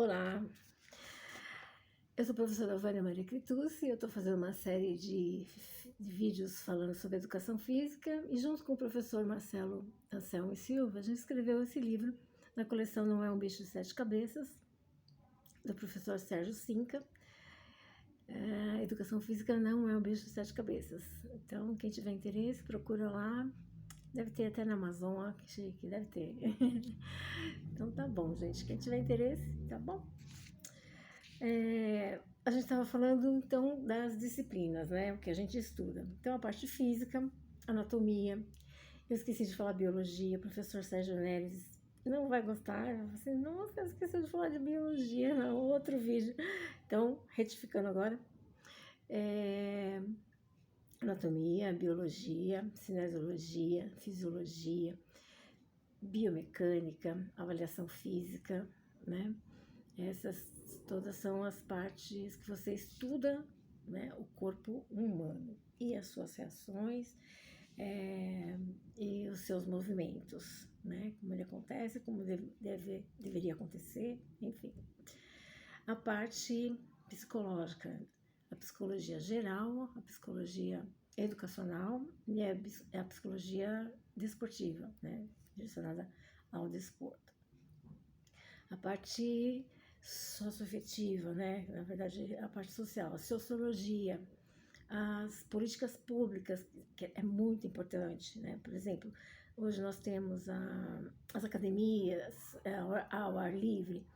Olá, eu sou a professora Vânia Maria Critucci e eu estou fazendo uma série de vídeos falando sobre educação física e junto com o professor Marcelo Anselmo e Silva, a gente escreveu esse livro na coleção Não é um Bicho de Sete Cabeças, do professor Sérgio Cinca. Educação física não é um bicho de sete cabeças. Então, quem tiver interesse, procura lá. Deve ter até na Amazon, que chique, deve ter. Então tá bom, gente. Quem tiver interesse, tá bom? A gente estava falando, então, das disciplinas, né? O que a gente estuda. Então, a parte física, anatomia. Eu esqueci de falar biologia. O professor Sérgio Neres não vai gostar. Assim, nossa, esqueci de falar de biologia no outro vídeo. Então, retificando agora. Anatomia, biologia, cinesiologia, fisiologia, biomecânica, avaliação física, né? Essas todas são as partes que você estuda, né, o corpo humano e as suas reações e os seus movimentos, né? Como ele acontece, como deveria acontecer, enfim. A parte psicológica, a psicologia geral, a psicologia educacional e a psicologia desportiva, né? Direcionada ao desporto. A parte socioafetiva, né? Na verdade, a parte social, a sociologia, as políticas públicas, que é muito importante, né? Por exemplo, hoje nós temos as academias ao ar livre,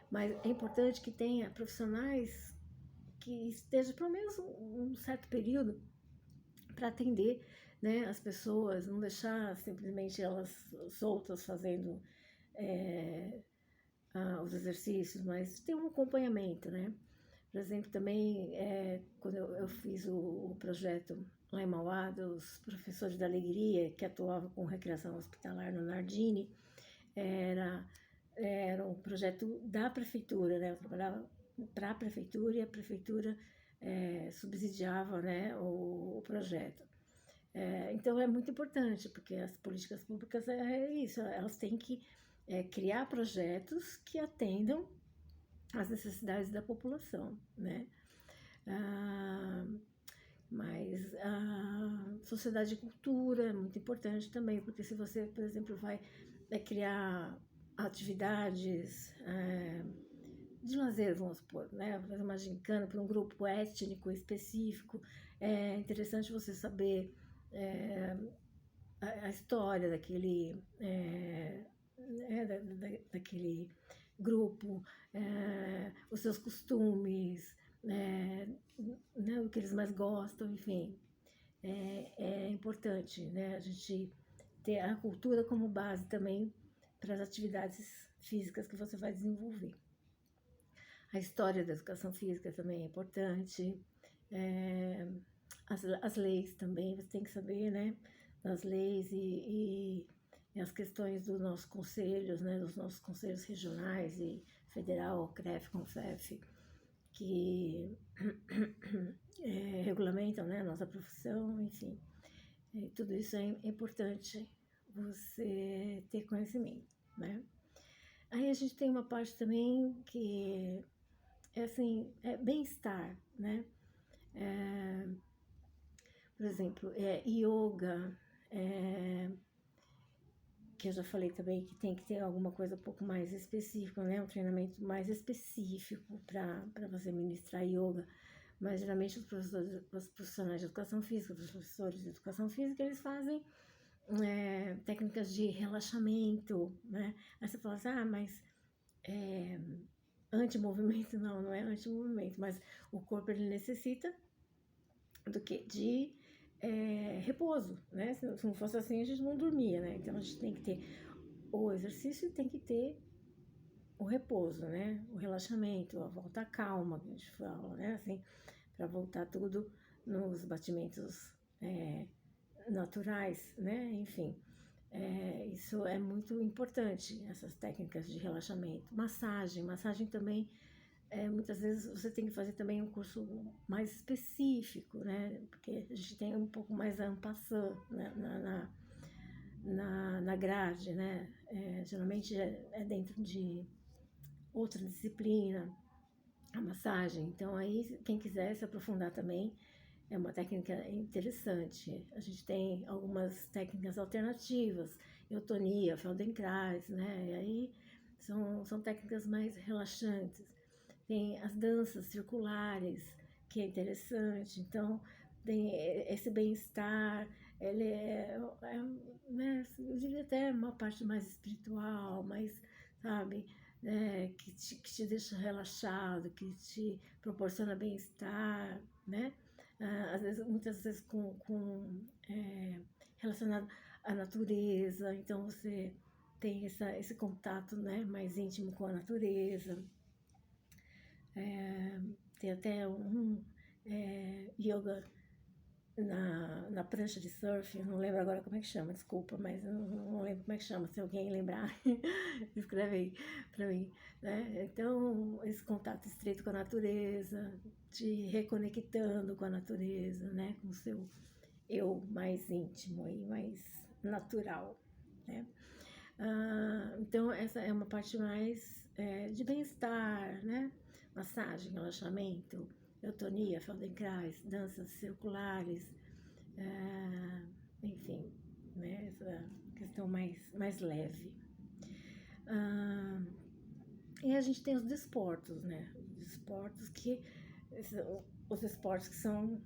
mas é importante que tenha profissionais que estejam pelo menos um certo período para atender, né, as pessoas, não deixar simplesmente elas soltas fazendo os exercícios, mas ter um acompanhamento, né? Por exemplo, também, quando eu fiz o projeto lá em Mauá, dos professores da alegria, que atuavam com recreação hospitalar no Nardini, era um projeto da prefeitura, né? Eu trabalhava para a prefeitura e a prefeitura subsidiava, né, o projeto. Então é muito importante, porque as políticas públicas é isso, elas têm que criar projetos que atendam às necessidades da população, né? Mas a sociedade de cultura é muito importante também, porque se você, por exemplo, vai criar atividades de lazer, vamos supor, né? Fazer uma gincana para um grupo étnico específico, é interessante você saber a história daquele, daquele grupo, os seus costumes, né, o que eles mais gostam, enfim. É importante, né, a gente ter a cultura como base também para as atividades físicas que você vai desenvolver. A história da educação física também é importante, as leis também, você tem que saber, né, das leis e as questões dos nossos conselhos, né, dos nossos conselhos regionais e federal, CREF, CONFEF, que regulamentam, né, a nossa profissão, enfim. Tudo isso é importante você ter conhecimento, né? Aí a gente tem uma parte também que é assim, bem-estar, né? Por exemplo, yoga, que eu já falei também que tem que ter alguma coisa um pouco mais específica, né? Um treinamento mais específico para você ministrar yoga. Mas geralmente os profissionais de educação física, os professores de educação física, eles fazem técnicas de relaxamento, né? Aí você fala assim, mas anti-movimento? Não é anti-movimento, mas o corpo ele necessita do quê? De repouso, né? Se não fosse assim, a gente não dormia, né? Então, a gente tem que ter o exercício e tem que ter o repouso, né? O relaxamento, a volta à calma, que a gente fala, né? Assim, para voltar tudo nos batimentos naturais, né? Enfim, isso é muito importante, essas técnicas de relaxamento. Massagem também. Muitas vezes você tem que fazer também um curso mais específico, né? Porque a gente tem um pouco mais en passant, né? na grade, né? Geralmente é dentro de outra disciplina, a massagem. Então, aí, quem quiser se aprofundar também, é uma técnica interessante. A gente tem algumas técnicas alternativas, eutonia, Feldenkrais, né? E aí são técnicas mais relaxantes. Tem as danças circulares, que é interessante. Então, tem esse bem-estar, ele né, eu diria até uma parte mais espiritual, mais, sabe, que te deixa relaxado, que te proporciona bem-estar, né? Às vezes, muitas vezes relacionado à natureza, então você tem esse contato, né, mais íntimo com a natureza. Tem até yoga na prancha de surf, eu não lembro agora como é que chama, desculpa, mas eu não lembro como é que chama, se alguém lembrar, escreve aí para mim, né? Então, esse contato estreito com a natureza, te reconectando com a natureza, né? Com o seu eu mais íntimo e mais natural, né? Então, essa é uma parte mais de bem-estar, né? Massagem, relaxamento, eutonia, Feldenkrais, danças circulares, enfim, né? Essa questão mais leve. E a gente tem os desportos, né? Os esportes que são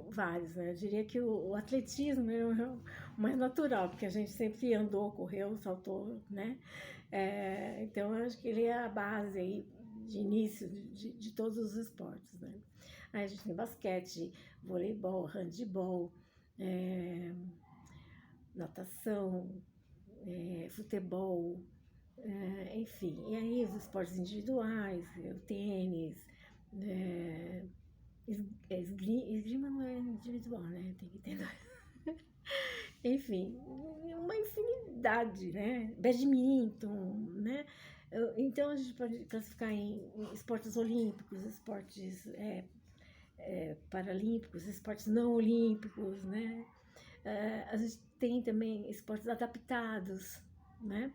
vários, né? Eu diria que o atletismo é o mais natural, porque a gente sempre andou, correu, saltou, né? Então, eu acho que ele é a base aí de início de todos os esportes, né? Aí a gente tem basquete, voleibol, handebol, natação, futebol, enfim. E aí os esportes individuais, o tênis, esgrima não é individual, né? Tem que ter. Enfim, uma infinidade, né? Badminton, né? Então a gente pode classificar em esportes olímpicos, esportes paralímpicos, esportes não olímpicos, né? A gente tem também esportes adaptados, né?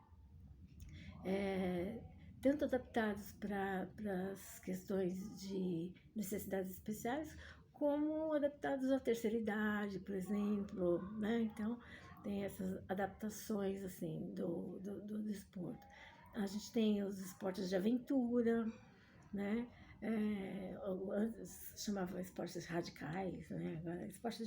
Tanto adaptados para as questões de necessidades especiais, como adaptados à terceira idade, por exemplo, né? Então, tem essas adaptações, assim, do desporto. A gente tem os esportes de aventura, né? Antes chamava esportes radicais, né? Agora, esportes de